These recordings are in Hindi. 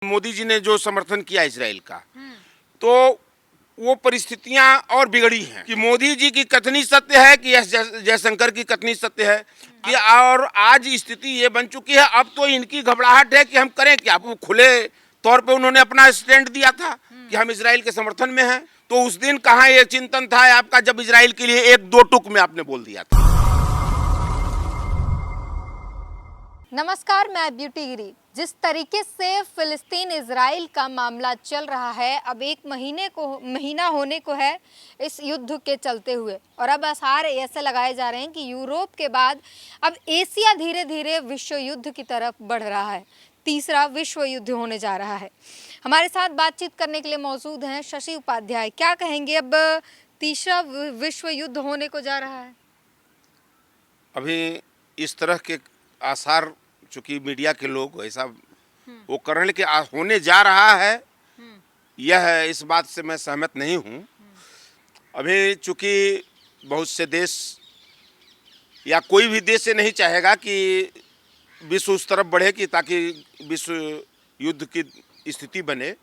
मोदी जी ने जो समर्थन किया इसराइल का, तो वो परिस्थितियां और बिगड़ी हैं कि मोदी जी की कथनी सत्य है कि एस जयशंकर की कथनी सत्य है कि और आज स्थिति ये बन चुकी है। अब तो इनकी घबराहट है कि हम करें क्या। वो खुले तौर पे उन्होंने अपना स्टैंड दिया था कि हम इसराइल के समर्थन में हैं, तो उस दिन कहाँ ये चिंतन था आपका जब इसराइल के लिए एक दो टुक में आपने बोल दिया था। नमस्कार, मैं ब्यूटी गिरी। जिस तरीके से फिलिस्तीन इजराइल का मामला चल रहा है, अब एक महीना होने को है इस युद्ध के चलते हुए, और अब आसार ऐसे लगाए जा रहे हैं कि यूरोप के बाद अब एशिया धीरे धीरे विश्व युद्ध की तरफ बढ़ रहा है। तीसरा विश्व युद्ध होने जा रहा है। हमारे साथ बातचीत करने के लिए मौजूद हैं शशि उपाध्याय। क्या कहेंगे, अब तीसरा विश्व युद्ध होने को जा रहा है? अभी इस तरह के आसार चूंकि मीडिया के लोग ऐसा वो कर रहे हैं, लेकिन होने जा रहा है, यह इस बात से मैं सहमत नहीं हूँ। अभी चूंकि बहुत से देश या कोई भी देश से नहीं चाहेगा कि विश्व उस तरफ बढ़े कि ताकि विश्व युद्ध की स्थिति बने,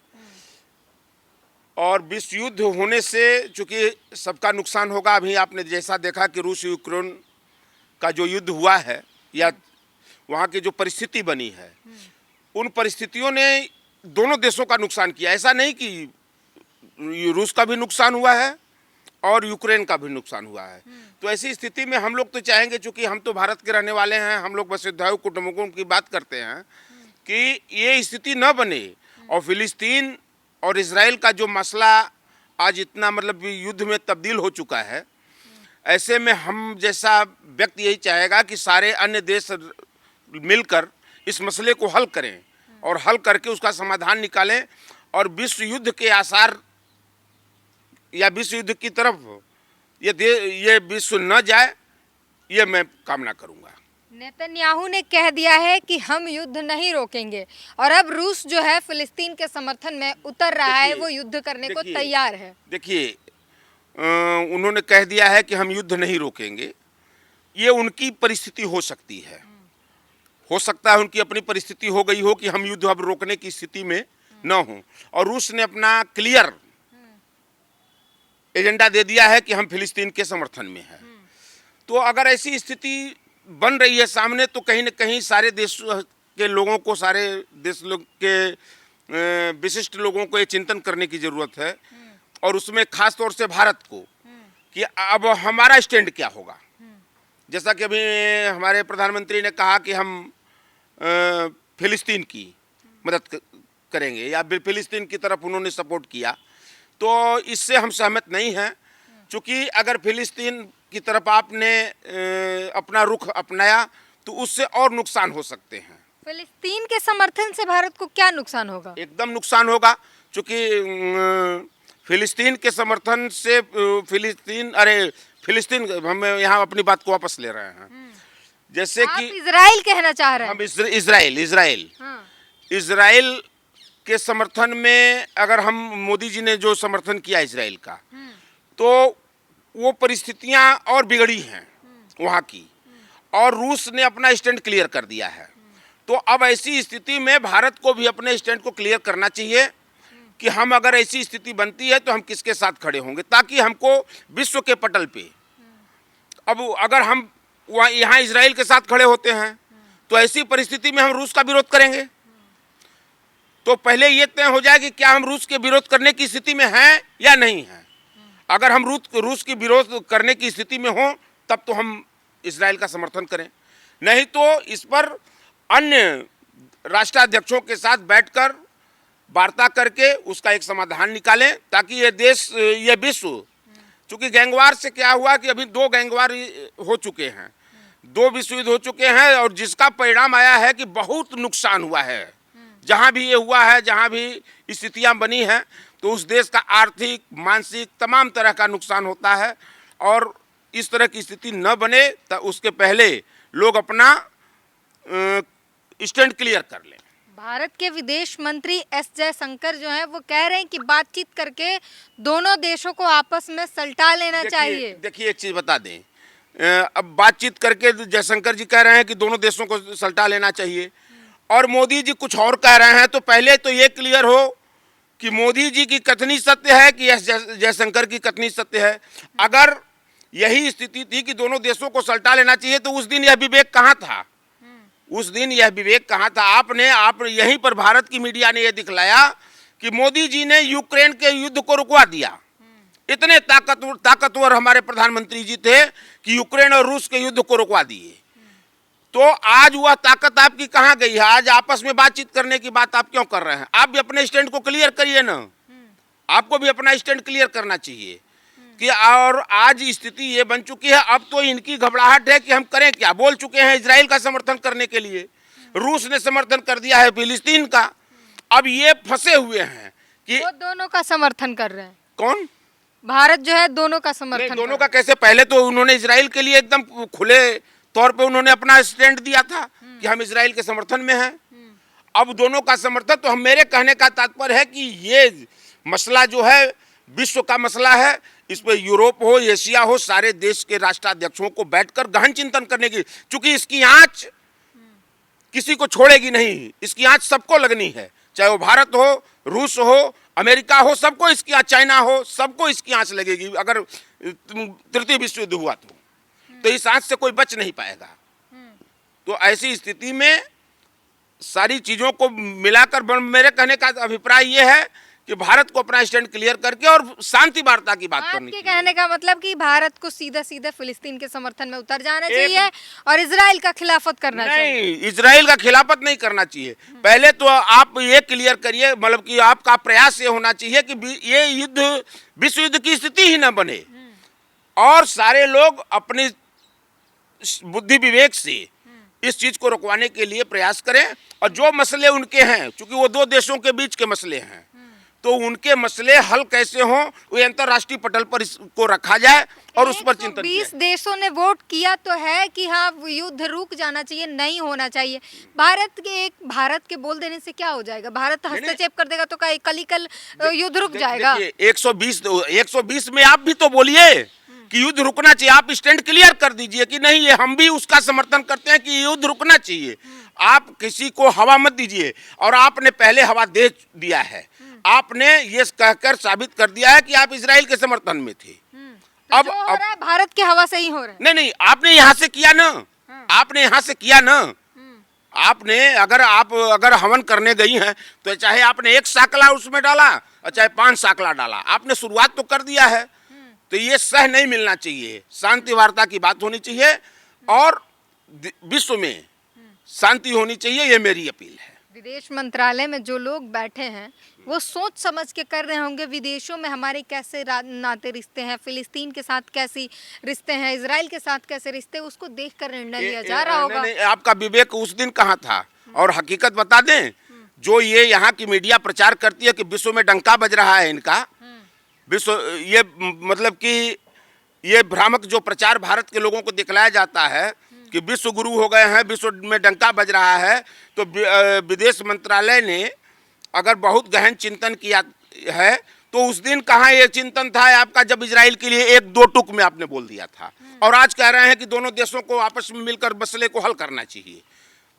और विश्व युद्ध होने से चूंकि सबका नुकसान होगा। अभी आपने जैसा देखा कि रूस यूक्रेन का जो युद्ध हुआ है या वहाँ की जो परिस्थिति बनी है, उन परिस्थितियों ने दोनों देशों का नुकसान किया। ऐसा नहीं कि रूस का भी नुकसान हुआ है और यूक्रेन का भी नुकसान हुआ है। तो ऐसी स्थिति में हम लोग तो चाहेंगे, चूंकि हम तो भारत के रहने वाले हैं, हम लोग वसुधैव कुटुंबकम की बात करते हैं कि ये स्थिति न बने। और फिलिस्तीन और इजराइल का जो मसला आज इतना मतलब युद्ध में तब्दील हो चुका है, ऐसे में हम जैसा व्यक्ति यही चाहेगा कि सारे अन्य देश मिलकर इस मसले को हल करें और हल करके उसका समाधान निकालें, और विश्व युद्ध के आसार या विश्व युद्ध की तरफ ये विश्व न जाए, ये मैं कामना करूंगा। नेतन्याहू ने कह दिया है कि हम युद्ध नहीं रोकेंगे, और अब रूस जो है फिलिस्तीन के समर्थन में उतर रहा है, वो युद्ध करने को तैयार है। देखिए, उन्होंने कह दिया है कि हम युद्ध नहीं रोकेंगे। ये उनकी परिस्थिति हो सकती है, हो सकता है उनकी अपनी परिस्थिति हो गई हो कि हम युद्ध अब रोकने की स्थिति में न हो, और रूस ने अपना क्लियर एजेंडा दे दिया है कि हम फिलिस्तीन के समर्थन में हैं। तो अगर ऐसी स्थिति बन रही है सामने, तो कहीं न कहीं सारे देश के लोगों को, सारे देश लोग के विशिष्ट लोगों को ये चिंतन करने की जरूरत है, और उसमें खास तौर से भारत को, कि अब हमारा स्टैंड क्या होगा। जैसा कि अभी हमारे प्रधानमंत्री ने कहा कि हम फिलिस्तीन की मदद करेंगे या फिलिस्तीन की तरफ उन्होंने सपोर्ट किया, तो इससे हम सहमत नहीं हैं। चूँकि अगर फिलिस्तीन की तरफ आपने अपना रुख अपनाया तो उससे और नुकसान हो सकते हैं। फिलिस्तीन के समर्थन से भारत को क्या नुकसान होगा? एकदम नुकसान होगा, चूँकि फिलिस्तीन के समर्थन से फिलिस्तीन हम यहाँ अपनी बात को वापस ले रहे हैं। जैसे कि इजराइल कहना चाह रहे हैं हम, इजराइल के समर्थन में अगर हम मोदी जी ने जो समर्थन किया इसराइल का, तो वो परिस्थितियां और बिगड़ी हैं वहाँ की, और रूस ने अपना स्टैंड क्लियर कर दिया है। तो अब ऐसी स्थिति में भारत को भी अपने स्टैंड को क्लियर करना चाहिए कि हम अगर ऐसी स्थिति बनती है तो हम किसके साथ खड़े होंगे, ताकि हमको विश्व के पटल पे, अब अगर हम यहाँ इजराइल के साथ खड़े होते हैं तो ऐसी परिस्थिति में हम रूस का विरोध करेंगे। तो पहले ये तय हो जाए कि क्या हम रूस के विरोध करने की स्थिति में हैं या नहीं हैं। अगर हम रूस की विरोध करने की स्थिति में हों तब तो हम इजराइल का समर्थन करें, नहीं तो इस पर अन्य राष्ट्राध्यक्षों के साथ बैठकर वार्ता करके उसका एक समाधान निकालें, ताकि ये विश्व, चूंकि गैंगवार से क्या हुआ कि अभी 2 गैंगवार हो चुके हैं, 2 विश्व युद्ध हो चुके हैं, और जिसका परिणाम आया है कि बहुत नुकसान हुआ है। जहाँ भी ये हुआ है, जहाँ भी स्थितियाँ बनी हैं, तो उस देश का आर्थिक, मानसिक, तमाम तरह का नुकसान होता है। और इस तरह की स्थिति न बने तो उसके पहले लोग अपना स्टैंड क्लियर कर लें। भारत के विदेश मंत्री एस जयशंकर जो हैं, वो कह रहे हैं कि बातचीत करके दोनों देशों को आपस में सलटा लेना चाहिए। देखिए, एक चीज़ बता दें, अब बातचीत करके जयशंकर जी कह रहे हैं कि दोनों देशों को सलटा लेना चाहिए, और मोदी जी कुछ और कह रहे हैं, तो पहले तो ये क्लियर हो कि मोदी जी की कथनी सत्य है कि एस जयशंकर की कथनी सत्य है। अगर यही स्थिति थी कि दोनों देशों को सल्टा लेना चाहिए तो उस दिन यह विवेक कहाँ था? उस दिन यह विवेक कहाँ था? आप यहीं पर भारत की मीडिया ने यह दिखलाया कि मोदी जी ने यूक्रेन के युद्ध को रुकवा दिया। इतने ताकतवर हमारे प्रधानमंत्री जी थे कि यूक्रेन और रूस के युद्ध को रुकवा दिए। तो आज वह ताकत आपकी कहाँ गई है? आज आपस में बातचीत करने की बात आप क्यों कर रहे हैं? आप भी अपने स्टैंड को क्लियर करिए ना। आपको भी अपना स्टैंड क्लियर करना चाहिए कि और आज स्थिति ये बन चुकी है, अब तो इनकी घबराहट है कि हम करें क्या। बोल चुके हैं इजराइल का समर्थन करने के लिए, रूस ने समर्थन कर दिया है फिलिस्तीन का। अब ये फंसे हुए हैं कि वो दोनों का समर्थन कर रहे हैं। कौन? भारत जो है दोनों का समर्थन नहीं, दोनों का कैसे? पहले तो उन्होंने इजराइल के लिए एकदम खुले तौर पे उन्होंने अपना स्टैंड दिया था कि हम इजराइल के समर्थन में हैं। अब दोनों का समर्थन, तो हम मेरे कहने का तात्पर्य है कि ये मसला जो है विश्व का मसला है। इस पर यूरोप हो, एशिया हो, सारे देश के राष्ट्राध्यक्षों को बैठकर गहन चिंतन करने की, चूंकि इसकी आंच किसी को छोड़ेगी नहीं, इसकी आंच सबको लगनी है, चाहे वो भारत हो, रूस हो, अमेरिका हो, सबको इसकी आंच, चाइना हो, सबको इसकी आंच लगेगी। अगर तृतीय विश्व युद्ध हुआ तो इस आंच से कोई बच नहीं पाएगा। तो ऐसी स्थिति में सारी चीजों को मिलाकर मेरे कहने का अभिप्राय यह है कि भारत को अपना स्टैंड क्लियर करके और शांति वार्ता की बात करनी चाहिए। आपके कहने का मतलब कि भारत को सीधा सीधा फिलिस्तीन के समर्थन में उतर जाना चाहिए और इजराइल का खिलाफत करना चाहिए। नहीं, इजराइल का खिलाफत नहीं करना चाहिए। पहले तो आप ये क्लियर करिए, मतलब कि आपका प्रयास ये होना चाहिए कि ये युद्ध विश्व युद्ध की स्थिति ही न बने और सारे लोग अपनी बुद्धि विवेक से इस चीज को रुकवाने के लिए प्रयास करें। और जो मसले उनके हैं, क्योंकि वो दो देशों के बीच के मसले हैं, तो उनके मसले हल कैसे हों, वो अंतर्राष्ट्रीय पटल पर इसको रखा जाए और उस पर चिंतन किया। 20 देशों ने वोट किया तो है कि हाँ युद्ध रुक जाना चाहिए, नहीं होना चाहिए। भारत के बोल देने से क्या हो जाएगा? भारत हस्तक्षेप कर देगा तो कल युद्ध रुक जाएगा। 120 में आप भी तो बोलिए कि युद्ध रुकना चाहिए। आप स्टैंड क्लियर कर दीजिए कि नहीं, ये हम भी उसका समर्थन करते हैं कि युद्ध रुकना चाहिए। आप किसी को हवा मत दीजिए, और आपने पहले हवा दे दिया है। आपने ये कहकर साबित कर दिया है कि आप इजराइल के समर्थन में थे। तो अब हो रहा है भारत के हवा से ही हो रहा है। नहीं, आपने यहाँ से किया ना, आपने यहाँ से किया ना। आपने अगर हवन करने गई हैं तो चाहे आपने 1 साकला उसमें डाला और चाहे 5 साकला डाला, आपने शुरुआत तो कर दिया है। तो ये सह नहीं मिलना चाहिए। शांति वार्ता की बात होनी चाहिए और विश्व में शांति होनी चाहिए, ये मेरी अपील है। विदेश मंत्रालय में जो लोग बैठे हैं वो सोच समझ के कर रहे होंगे विदेशों में हमारे कैसे नाते रिश्ते हैं, फिलिस्तीन के साथ कैसी रिश्ते हैं, इजराइल के साथ कैसे रिश्ते, उसको देखकर निर्णय लिया जा रहा होगा। आपका विवेक उस दिन कहाँ था? और हकीकत बता दें, जो ये यहाँ की मीडिया प्रचार करती है कि विश्व में डंका बज रहा है इनका, विश्व, ये मतलब कि ये भ्रामक जो प्रचार भारत के लोगों को दिखलाया जाता है कि विश्व गुरु हो गए हैं, विश्व में डंका बज रहा है, तो विदेश मंत्रालय ने अगर बहुत गहन चिंतन किया है तो उस दिन कहाँ ये चिंतन था आपका, जब इजराइल के लिए 1-2 टुक में आपने बोल दिया था। और आज कह रहे हैं कि दोनों देशों को आपस में मिलकर मसले को हल करना चाहिए।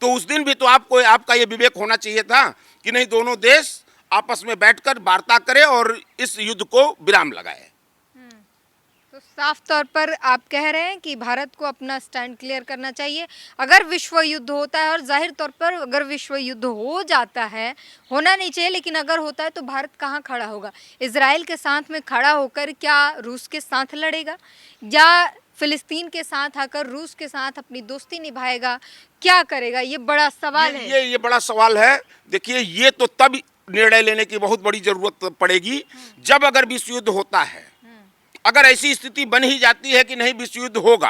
तो उस दिन भी तो आपका ये विवेक होना चाहिए था कि नहीं, दोनों देश आपस में बैठकर वार्ता करें और इस युद्ध को विराम लगाए। तो साफ तौर पर आप कह रहे हैं कि भारत को अपना स्टैंड क्लियर करना चाहिए अगर विश्व युद्ध होता है, और जाहिर तौर पर अगर विश्व युद्ध हो जाता है, होना नहीं चाहिए लेकिन अगर होता है तो भारत कहाँ खड़ा होगा? इजराइल के साथ में खड़ा होकर क्या रूस के साथ लड़ेगा, या फिलिस्तीन के साथ आकर रूस के साथ अपनी दोस्ती निभाएगा? क्या करेगा? ये बड़ा सवाल है। ये बड़ा सवाल है। देखिए, ये तो तब निर्णय लेने की बहुत बड़ी जरूरत पड़ेगी जब अगर विश्व युद्ध होता है। अगर ऐसी स्थिति बन ही जाती है कि नहीं विश्व युद्ध होगा,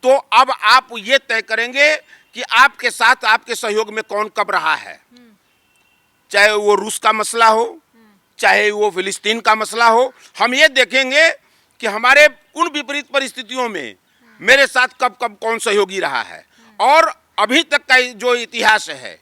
तो अब आप ये तय करेंगे कि आपके साथ आपके सहयोग में कौन कब रहा है। चाहे वो रूस का मसला हो, चाहे वो फिलिस्तीन का मसला हो, हम ये देखेंगे कि हमारे उन विपरीत परिस्थितियों में मेरे साथ कब कब कौन सहयोगी रहा है। और अभी तक का जो इतिहास है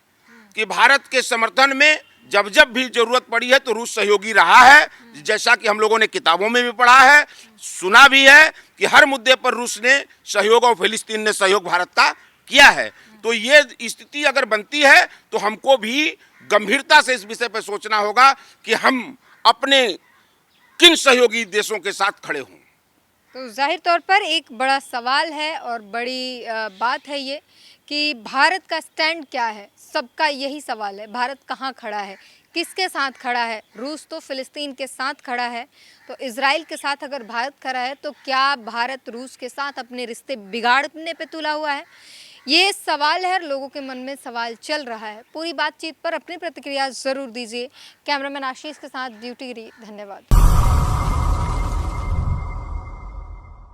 कि भारत के समर्थन में जब जब भी जरूरत पड़ी है तो रूस सहयोगी रहा है, जैसा कि हम लोगों ने किताबों में भी पढ़ा है, सुना भी है कि हर मुद्दे पर रूस ने सहयोग और फिलिस्तीन ने सहयोग भारत का किया है। तो ये स्थिति अगर बनती है तो हमको भी गंभीरता से इस विषय पर सोचना होगा कि हम अपने किन सहयोगी देशों के साथ खड़े हों। तो जाहिर तौर पर एक बड़ा सवाल है और बड़ी बात है ये कि भारत का स्टैंड क्या है। सबका यही सवाल है, भारत कहाँ खड़ा है, किसके साथ खड़ा है। रूस तो फिलिस्तीन के साथ खड़ा है, तो इजराइल के साथ अगर भारत खड़ा है तो क्या भारत रूस के साथ अपने रिश्ते बिगाड़ने पे तुला हुआ है। ये सवाल है, लोगों के मन में सवाल चल रहा है। पूरी बातचीत पर अपनी प्रतिक्रिया ज़रूर दीजिए। कैमरामैन आशीष के साथ ड्यूटी गिरी, धन्यवाद।